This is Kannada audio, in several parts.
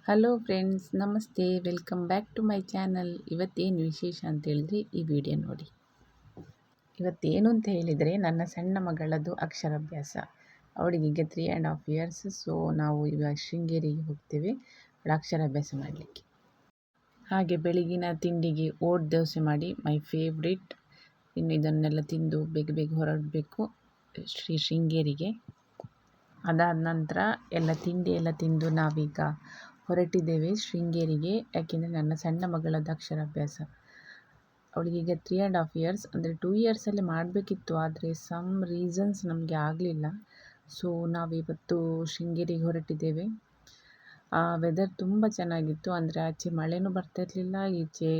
ಹಲೋ ಫ್ರೆಂಡ್ಸ್, ನಮಸ್ತೆ. Welcome back to my channel. ಇವತ್ತೇನು ವಿಶೇಷ ಅಂತ ಹೇಳಿದ್ರೆ ಈ ವಿಡಿಯೋ ನೋಡಿ. ಇವತ್ತೇನು ಅಂತ ಹೇಳಿದರೆ ನನ್ನ ಸಣ್ಣ ಮಗಳದ್ದು ಅಕ್ಷರಾಭ್ಯಾಸ. ಅವಳಿಗೆ ಈಗ 3.5 ಇಯರ್ಸ್. ಸೊ ನಾವು ಈಗ ಶೃಂಗೇರಿಗೆ ಹೋಗ್ತೇವೆ ಅವಳ ಅಕ್ಷರಾಭ್ಯಾಸ ಮಾಡಲಿಕ್ಕೆ. ಹಾಗೆ ಬೆಳಗಿನ ತಿಂಡಿಗೆ ಓಟ್ ದೋಸೆ ಮಾಡಿ, ಮೈ ಫೇವ್ರೇಟ್. ಇನ್ನು ಇದನ್ನೆಲ್ಲ ತಿಂದು ಬೇಗ ಬೇಗ ಹೊರಡಬೇಕು ಶೃಂಗೇರಿಗೆ. ಅದಾದ ನಂತರ ತಿಂಡಿ ಎಲ್ಲ ತಿಂದು ನಾವೀಗ ಹೊರಟಿದ್ದೇವೆ ಶೃಂಗೇರಿಗೆ. ಯಾಕೆಂದರೆ ನನ್ನ ಸಣ್ಣ ಮಗಳದ್ದು ಅಕ್ಷರಾಭ್ಯಾಸ. ಅವಳಿಗೀಗ 3.5 ಇಯರ್ಸ್, ಅಂದರೆ 2 ಇಯರ್ಸಲ್ಲಿ ಮಾಡಬೇಕಿತ್ತು, ಆದರೆ ಸಮ್ ರೀಸನ್ಸ್ ನಮಗೆ ಆಗಲಿಲ್ಲ. ಸೊ ನಾವಿವತ್ತು ಶೃಂಗೇರಿಗೆ ಹೊರಟಿದ್ದೇವೆ. ವೆದರ್ ತುಂಬ ಚೆನ್ನಾಗಿತ್ತು, ಅಂದರೆ ಆಚೆ ಮಳೆನೂ ಬರ್ತಾ ಇರಲಿಲ್ಲ, ಈಚೆ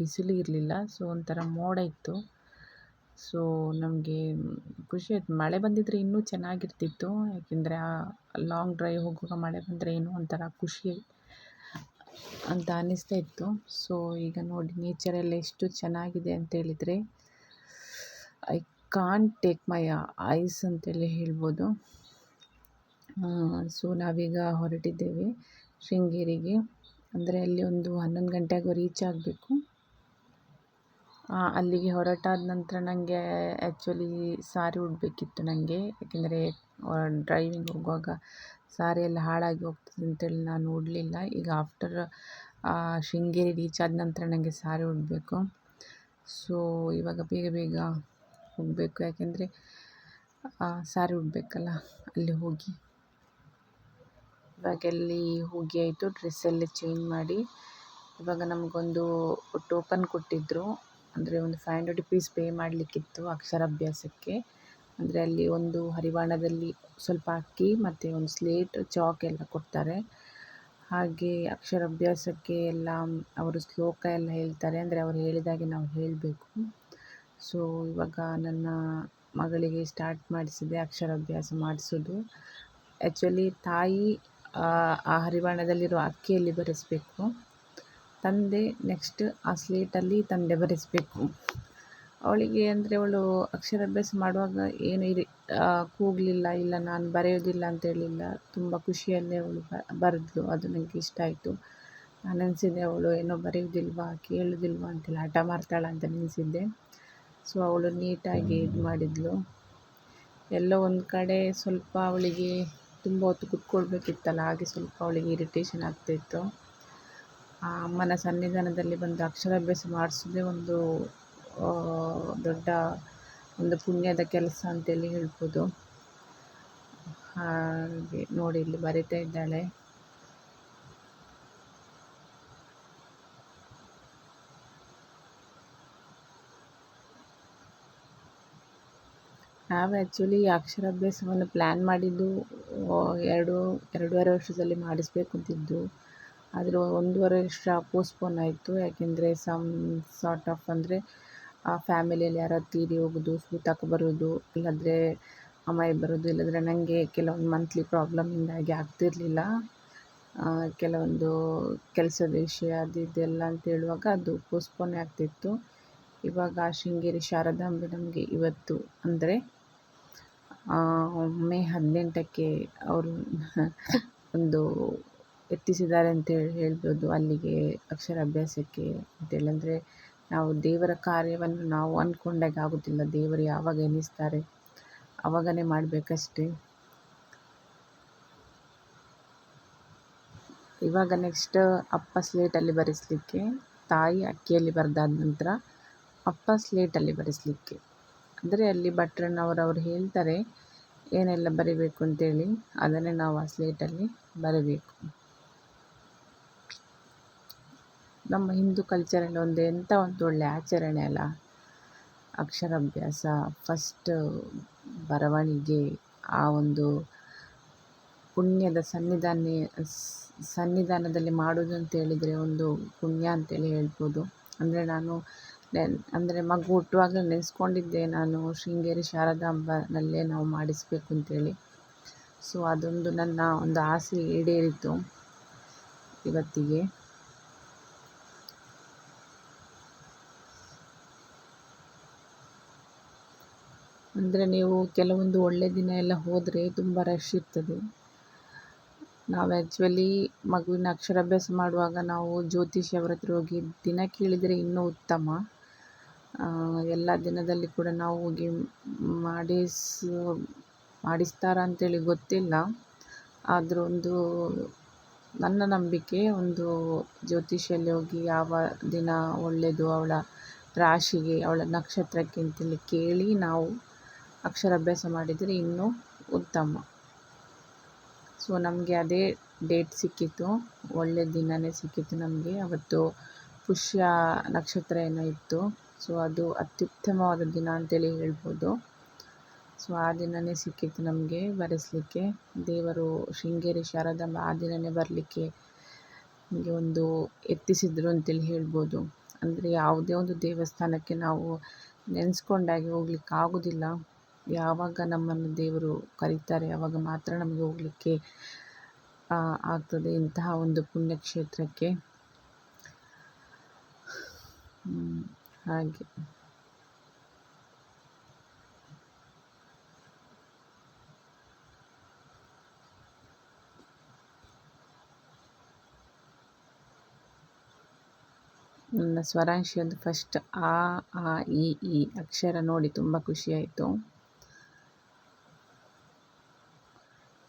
ಬಿಸಿಲು ಇರಲಿಲ್ಲ. ಸೊ ಒಂಥರ ಮೋಡ ಇತ್ತು. ಸೊ ನಮಗೆ ಖುಷಿ ಆಯಿತು. ಮಳೆ ಬಂದಿದ್ದರೆ ಇನ್ನೂ ಚೆನ್ನಾಗಿರ್ತಿತ್ತು, ಯಾಕೆಂದರೆ ಲಾಂಗ್ ಡ್ರೈವ್ ಹೋಗುವಾಗ ಮಳೆ ಬಂದರೆ ಏನೋ ಒಂಥರ ಖುಷಿ ಅಂತ ಅನ್ನಿಸ್ತಾ ಇತ್ತು. ಸೊ ಈಗ ನೋಡಿ ನೇಚರೆಲ್ಲ ಎಷ್ಟು ಚೆನ್ನಾಗಿದೆ ಅಂತೇಳಿದರೆ I can't take my ice ಅಂತೇಳಿ ಹೇಳ್ಬೋದು. ಸೊ ನಾವೀಗ ಹೊರಟಿದ್ದೇವೆ ಶೃಂಗೇರಿಗೆ. ಅಂದರೆ ಅಲ್ಲಿ ಒಂದು 11 ಗಂಟೆಗೂ ರೀಚ್ ಆಗಬೇಕು. ಅಲ್ಲಿಗೆ ಹೊರಟಾದ ನಂತರ ನನಗೆ ಆ್ಯಕ್ಚುಲಿ ಸಾರಿ ಉಡಬೇಕಿತ್ತು ನನಗೆ, ಯಾಕೆಂದರೆ ಡ್ರೈವಿಂಗ್ ಹೋಗುವಾಗ ಸಾರಿ ಎಲ್ಲ ಹಾಳಾಗಿ ಹೋಗ್ತದೆ ಅಂತೇಳಿ ನಾನು ಉಡಲಿಲ್ಲ. ಈಗ ಆಫ್ಟರ್ ಶೃಂಗೇರಿ ರೀಚ್ ಆದ ನಂತರ ನನಗೆ ಸಾರಿ ಉಡಬೇಕು. ಸೊ ಇವಾಗ ಬೇಗ ಬೇಗ ಹೋಗಬೇಕು, ಯಾಕೆಂದರೆ ಸಾರಿ ಉಡಬೇಕಲ್ಲ ಅಲ್ಲಿ ಹೋಗಿ. ಇವಾಗ ಅಲ್ಲಿ ಹೋಗಿ ಆಯಿತು, ಡ್ರೆಸ್ ಎಲ್ಲ ಚೇಂಜ್ ಮಾಡಿ. ಇವಾಗ ನಮಗೊಂದು ಟೋಕನ್ ಕೊಟ್ಟಿದ್ದರು, ಅಂದರೆ ಒಂದು 500 rupees ಪೇ ಮಾಡಲಿಕ್ಕಿತ್ತು ಅಕ್ಷರಾಭ್ಯಾಸಕ್ಕೆ. ಅಂದರೆ ಅಲ್ಲಿ ಒಂದು ಹರಿವಾಣದಲ್ಲಿ ಸ್ವಲ್ಪ ಅಕ್ಕಿ ಮತ್ತು ಒಂದು ಸ್ಲೇಟ್, ಚಾಕ್ ಎಲ್ಲ ಕೊಡ್ತಾರೆ. ಹಾಗೆ ಅಕ್ಷರಾಭ್ಯಾಸಕ್ಕೆ ಎಲ್ಲ ಅವರು ಶ್ಲೋಕ ಎಲ್ಲ ಹೇಳ್ತಾರೆ, ಅಂದರೆ ಅವರು ಹೇಳಿದಾಗೆ ನಾವು ಹೇಳಬೇಕು. ಸೊ ಇವಾಗ ನನ್ನ ಮಗಳಿಗೆ ಸ್ಟಾರ್ಟ್ ಮಾಡಿಸಿದೆ ಅಕ್ಷರಾಭ್ಯಾಸ ಮಾಡಿಸೋದು. ಆ್ಯಕ್ಚುಲಿ ತಾಯಿ ಆ ಹರಿವಾಣದಲ್ಲಿರೋ ಅಕ್ಕಿಯಲ್ಲಿ ಬರೆಸಬೇಕು, ತಂದೆ ನೆಕ್ಸ್ಟ್ ಆ ಸ್ಲೇಟಲ್ಲಿ ತಂದೆ ಬರೆಸಬೇಕು. ಅವಳಿಗೆ ಅಂದರೆ ಅವಳು ಅಕ್ಷರಾಭ್ಯಾಸ ಮಾಡುವಾಗ ಏನು ಕೂಗಲಿಲ್ಲ, ಇಲ್ಲ ನಾನು ಬರೆಯೋದಿಲ್ಲ ಅಂತ ಹೇಳಿಲ್ಲ. ತುಂಬ ಖುಷಿಯಲ್ಲೇ ಅವಳು ಬರೆದ್ಲು. ಅದು ನನಗೆ ಇಷ್ಟ ಆಯಿತು. ನಾನು ನೆನೆಸಿದ್ದೆ ಅವಳು ಏನೋ ಬರೆಯೋದಿಲ್ವಾ, ಕೇಳೋದಿಲ್ವಾ ಅಂತೆಲ್ಲ ಹಠ ಮಾಡ್ತಾಳೆ ಅಂತ ನೆನೆಸಿದ್ದೆ. ಸೊ ಅವಳು ನೀಟಾಗಿ ಇದು ಮಾಡಿದ್ಲು. ಎಲ್ಲೋ ಒಂದು ಕಡೆ ಸ್ವಲ್ಪ ಅವಳಿಗೆ ತುಂಬ ಹೊತ್ತು ಕೂತ್ಕೊಳ್ಬೇಕಿತ್ತಲ್ಲ, ಹಾಗೆ ಸ್ವಲ್ಪ ಅವಳಿಗೆ ಇರಿಟೇಷನ್ ಆಗ್ತಾಯಿತ್ತು. ಅಮ್ಮನ ಸನ್ನಿಧಾನದಲ್ಲಿ ಬಂದು ಅಕ್ಷರಾಭ್ಯಾಸ ಮಾಡಿಸೋದೇ ಒಂದು ದೊಡ್ಡ ಒಂದು ಪುಣ್ಯದ ಕೆಲಸ ಅಂತೇಳಿ ಹೇಳ್ಬೋದು. ಹಾಗೆ ನೋಡಿ ಇಲ್ಲಿ ಬರಿತಾ ಇದ್ದಾಳೆ. ನಾವು ಆ್ಯಕ್ಚುಲಿ ಅಕ್ಷರಾಭ್ಯಾಸವನ್ನು ಪ್ಲ್ಯಾನ್ ಮಾಡಿದ್ದು 2.5 ವರ್ಷದಲ್ಲಿ ಮಾಡಿಸ್ಬೇಕು ಅಂತಿದ್ದು, ಆದರೆ 1.5 ವರ್ಷ ಪೋಸ್ಟ್ಪೋನ್ ಆಯಿತು. ಯಾಕೆಂದರೆ ಸಮ್ ಸಾರ್ಟ್ ಆಫ್ ಅಂದರೆ ಫ್ಯಾಮಿಲಿಯಲ್ಲಿ ಯಾರಾದ್ರು ತೀರಿ ಹೋಗೋದು, ಸೂತಕ ಬರೋದು, ಇಲ್ಲಾಂದರೆ ಅಮ್ಮಾಯಿ ಬರೋದು, ಇಲ್ಲಾಂದರೆ ನನಗೆ ಕೆಲವೊಂದು ಮಂತ್ಲಿ ಪ್ರಾಬ್ಲಮಿಂದಾಗಿ ಆಗ್ತಿರಲಿಲ್ಲ. ಕೆಲವೊಂದು ಕೆಲಸದ ವಿಷಯ ಅದು ಇದೆಲ್ಲ ಅಂತ ಹೇಳುವಾಗ ಅದು ಪೋಸ್ಟ್ಪೋನ್ ಆಗ್ತಿತ್ತು. ಇವಾಗ ಶೃಂಗೇರಿ ಶಾರದಾಂಬೆ ನಮಗೆ ಇವತ್ತು ಅಂದರೆ ಮೇ 18ಕ್ಕೆ ಅವರು ಒಂದು ಎತ್ತಿಸಿದ್ದಾರೆ ಅಂತೇಳಿ ಹೇಳ್ಬೋದು ಅಲ್ಲಿಗೆ ಅಕ್ಷರಾಭ್ಯಾಸಕ್ಕೆ ಅಂತೇಳಿ. ಅಂದರೆ ನಾವು ದೇವರ ಕಾರ್ಯವನ್ನು ನಾವು ಅಂದ್ಕೊಂಡಾಗ ಆಗೋದಿಲ್ಲ, ದೇವರು ಯಾವಾಗ ಎನಿಸ್ತಾರೆ ಆವಾಗನೇ ಮಾಡಬೇಕಷ್ಟೆ. ಇವಾಗ ನೆಕ್ಸ್ಟ್ ಅಪ್ಪ ಸ್ಲೇಟಲ್ಲಿ ಬರೆಸಲಿಕ್ಕೆ, ತಾಯಿ ಅಕ್ಕಿಯಲ್ಲಿ ಬರೆದಾದ ನಂತರ ಅಪ್ಪ ಸ್ಲೇಟಲ್ಲಿ ಬರೆಸಲಿಕ್ಕೆ. ಅಂದರೆ ಅಲ್ಲಿ ಭಟ್ರನ್ನವರು ಹೇಳ್ತಾರೆ ಏನೆಲ್ಲ ಬರಿಬೇಕು ಅಂತೇಳಿ, ಅದನ್ನೇ ನಾವು ಆ ಸ್ಲೇಟಲ್ಲಿ ಬರೀಬೇಕು. ನಮ್ಮ ಹಿಂದೂ ಕಲ್ಚರಲ್ಲಿ ಎಂಥ ಒಂದು ಒಳ್ಳೆಯ ಆಚರಣೆ ಅಲ್ಲ ಅಕ್ಷರಾಭ್ಯಾಸ. ಫಸ್ಟ್ ಬರವಣಿಗೆ, ಆ ಒಂದು ಪುಣ್ಯದ ಸನ್ನಿಧಾನದಲ್ಲಿ ಮಾಡೋದು ಅಂತ ಹೇಳಿದರೆ ಒಂದು ಪುಣ್ಯ ಅಂತೇಳಿ ಹೇಳ್ಬೋದು. ಅಂದರೆ ನಾನು ಮಗು ಹುಟ್ಟುವಾಗಲೇ ನೆನೆಸ್ಕೊಂಡಿದ್ದೆ ನಾನು ಶೃಂಗೇರಿ ಶಾರದಾಂಬನಲ್ಲೇ ನಾವು ಮಾಡಿಸಬೇಕು ಅಂತೇಳಿ. ಸೊ ಅದೊಂದು ನನ್ನ ಒಂದು ಆಸೆ ಈಡೇರಿತು ಇವತ್ತಿಗೆ. ಅಂದರೆ ನೀವು ಕೆಲವೊಂದು ಒಳ್ಳೆಯ ದಿನ ಎಲ್ಲ ಹೋದರೆ ತುಂಬ ರಶ್ ಇರ್ತದೆ. ನಾವು ಆ್ಯಕ್ಚುಲಿ ಮಗುವಿನ ಅಕ್ಷರಾಭ್ಯಾಸ ಮಾಡುವಾಗ ನಾವು ಜ್ಯೋತಿಷಿ ಅವ್ರ ಹತ್ರ ಹೋಗಿ ದಿನ ಕೇಳಿದರೆ ಇನ್ನೂ ಉತ್ತಮ. ಎಲ್ಲ ದಿನದಲ್ಲಿ ಕೂಡ ನಾವು ಹೋಗಿ ಮಾಡಿಸ್ತಾರ ಅಂತೇಳಿ ಗೊತ್ತಿಲ್ಲ. ಆದರೂ ಒಂದು ನನ್ನ ನಂಬಿಕೆ, ಒಂದು ಜ್ಯೋತಿಷಿಯಲ್ಲಿ ಹೋಗಿ ಯಾವ ದಿನ ಒಳ್ಳೆಯದು ಅವಳ ರಾಶಿಗೆ, ಅವಳ ನಕ್ಷತ್ರಕ್ಕೆ ಅಂತೇಳಿ ಕೇಳಿ ನಾವು ಅಕ್ಷರಾಭ್ಯಾಸ ಮಾಡಿದರೆ ಇನ್ನೂ ಉತ್ತಮ. ಸೊ ನಮಗೆ ಅದೇ ಡೇಟ್ ಸಿಕ್ಕಿತ್ತು, ಒಳ್ಳೆಯ ದಿನವೇ ಸಿಕ್ಕಿತ್ತು ನಮಗೆ. ಅವತ್ತು ಪುಷ್ಯ ನಕ್ಷತ್ರ ಏನೋ ಇತ್ತು. ಸೊ ಅದು ಅತ್ಯುತ್ತಮವಾದ ದಿನ ಅಂತೇಳಿ ಹೇಳ್ಬೋದು. ಸೊ ಆ ದಿನವೇ ಸಿಕ್ಕಿತ್ತು ನಮಗೆ ಬರೆಸಲಿಕ್ಕೆ. ದೇವರು ಶೃಂಗೇರಿ ಶಾರದಾಂಬ ಆ ದಿನವೇ ಬರಲಿಕ್ಕೆ ನಮಗೆ ಒಂದು ಎತ್ತಿಸಿದ್ರು ಅಂತೇಳಿ ಹೇಳ್ಬೋದು. ಅಂದರೆ ಯಾವುದೇ ಒಂದು ದೇವಸ್ಥಾನಕ್ಕೆ ನಾವು ನೆನೆಸ್ಕೊಂಡಾಗೆ ಹೋಗ್ಲಿಕ್ಕೆ ಆಗೋದಿಲ್ಲ. ಯಾವಾಗ ನಮ್ಮನ್ನು ದೇವರು ಕರೀತಾರೆ ಆವಾಗ ಮಾತ್ರ ನಮಗೆ ಹೋಗಲಿಕ್ಕೆ ಆಗ್ತದೆ ಇಂತಹ ಒಂದು ಪುಣ್ಯಕ್ಷೇತ್ರಕ್ಕೆ. ಹಾಗೆ ನನ್ನ ಸ್ವರಾಂಶಿ ಒಂದು ಫಸ್ಟ್ ಆ ಈ ಅಕ್ಷರ ನೋಡಿ ತುಂಬ ಖುಷಿಯಾಯಿತು.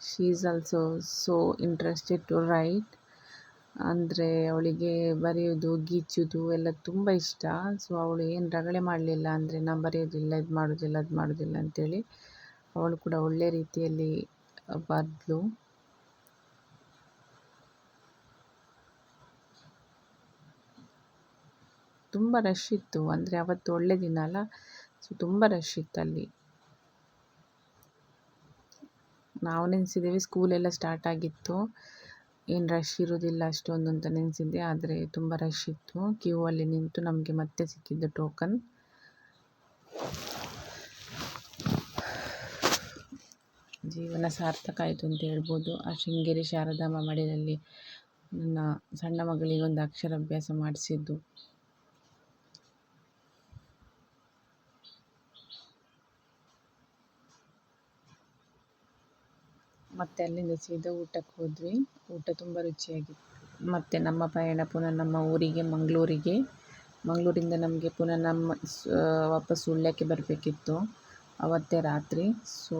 She is also so interested to write. ಅಂದರೆ ಅವಳಿಗೆ ಬರೆಯೋದು ಗೀಚೋದು ಎಲ್ಲ ತುಂಬ ಇಷ್ಟ. ಸೊ ಅವಳು ಏನು ರಗಳೆ ಮಾಡಲಿಲ್ಲ, ಅಂದರೆ ನಾನು ಬರೆಯೋದಿಲ್ಲ, ಇದು ಮಾಡೋದಿಲ್ಲ, ಅದು ಮಾಡೋದಿಲ್ಲ ಅಂಥೇಳಿ ಅವಳು ಕೂಡ ಒಳ್ಳೆ ರೀತಿಯಲ್ಲಿ ಬರೆದ್ಲು. ತುಂಬ ರಶ್ ಇತ್ತು, ಅಂದರೆ ಅವತ್ತು ಒಳ್ಳೆ ದಿನ ಅಲ್ಲ. ಸೊ ತುಂಬ ರಶ್ ಇತ್ತು ಅಲ್ಲಿ. ನಾವು ನೆನೆಸಿದ್ದೇವೆ ಸ್ಕೂಲೆಲ್ಲ ಸ್ಟಾರ್ಟ್ ಆಗಿತ್ತು, ಏನು ರಶ್ ಇರೋದಿಲ್ಲ ಅಷ್ಟೊಂದು ಅಂತ ನೆನೆಸಿದ್ದೆ. ಆದರೆ ತುಂಬ ರಶ್ ಇತ್ತು. ಕ್ಯೂ ಅಲ್ಲಿ ನಿಂತು ನಮಗೆ ಮತ್ತೆ ಸಿಕ್ಕಿದ್ದು ಟೋಕನ್. ಜೀವನ ಸಾರ್ಥಕ ಆಯಿತು ಅಂತ ಹೇಳ್ಬೋದು. ಆ ಶೃಂಗೇರಿ ಶಾರದಾಂಬ ಮಡಿಲಲ್ಲಿ ನನ್ನ ಸಣ್ಣ ಮಗಳಿಗೆ ಒಂದು ಅಕ್ಷರಾಭ್ಯಾಸ ಮಾಡಿಸಿದ್ದು. ಮತ್ತು ಅಲ್ಲಿಂದ ಸೀದಾ ಊಟಕ್ಕೆ ಹೋದ್ವಿ. ಊಟ ತುಂಬ ರುಚಿಯಾಗಿತ್ತು. ಮತ್ತು ನಮ್ಮ ಪಯಣ ಪುನಃ ನಮ್ಮ ಊರಿಗೆ, ಮಂಗಳೂರಿಂದ ನಮಗೆ ಪುನಃ ವಾಪಸ್ ಸುಳ್ಯಕ್ಕೆ ಬರಬೇಕಿತ್ತು ಅವತ್ತೇ ರಾತ್ರಿ. ಸೊ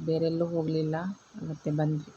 ಬೇರೆಲ್ಲೂ ಹೋಗಲಿಲ್ಲ, ಅವತ್ತೇ ಬಂದ್ವಿ.